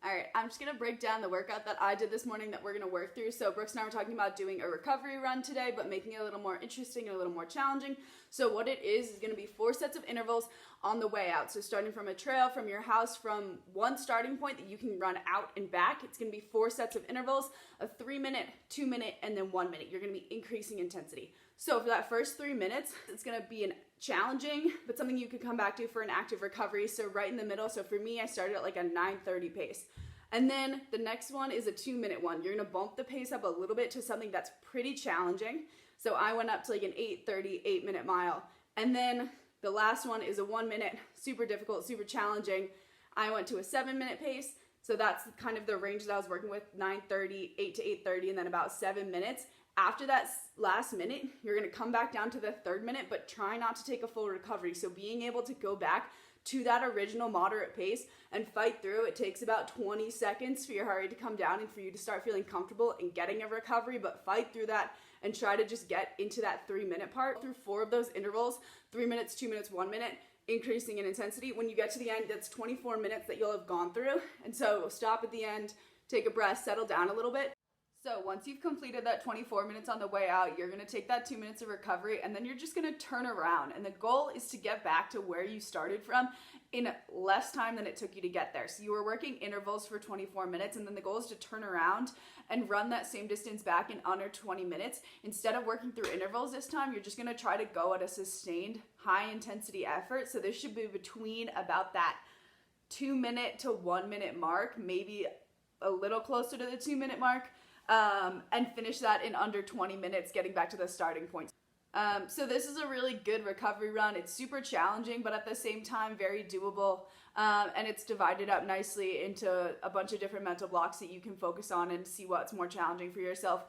All right, I'm just gonna break down the workout that I did this morning that we're gonna work through. So Brooks and I were talking about doing a recovery run today, but making it a little more interesting and a little more challenging. So what it is gonna be 4 sets of intervals on the way out. So starting from a trail, from your house, from one starting point that you can run out and back, it's gonna be 4 sets of intervals, a 3-minute, 2-minute, and then 1 minute. You're gonna be increasing intensity. So for that first 3 minutes, it's gonna be challenging, but something you could come back to for an active recovery. So right in the middle. So for me, I started at like a 9:30 pace. And then the next one is a 2-minute one. You're gonna bump the pace up a little bit to something that's pretty challenging. So I went up to like an 8:30, 8-minute mile. And then the last one is a 1 minute, super difficult, super challenging. I went to a 7-minute pace. So that's kind of the range that I was working with, 9:30, 8 to 8:30, and then about 7 minutes. After that last minute, you're gonna come back down to the 3rd minute, but try not to take a full recovery. So being able to go back to that original moderate pace and fight through, it takes about 20 seconds for your heart rate to come down and for you to start feeling comfortable in getting a recovery, but fight through that and try to just get into that 3-minute part through 4 of those intervals, 3 minutes, 2 minutes, 1 minute, increasing in intensity. When you get to the end, that's 24 minutes that you'll have gone through. And so stop at the end, take a breath, settle down a little bit. So once you've completed that 24 minutes on the way out, you're gonna take that 2 minutes of recovery and then you're just gonna turn around. And the goal is to get back to where you started from in less time than it took you to get there. So you were working intervals for 24 minutes and then the goal is to turn around and run that same distance back in under 20 minutes. Instead of working through intervals this time, you're just gonna try to go at a sustained high intensity effort. So this should be between about that 2-minute to 1-minute mark, maybe a little closer to the 2-minute mark. And finish that in under 20 minutes, getting back to the starting point. So this is a really good recovery run. It's super challenging, but at the same time, very doable. And it's divided up nicely into a bunch of different mental blocks that you can focus on and see what's more challenging for yourself.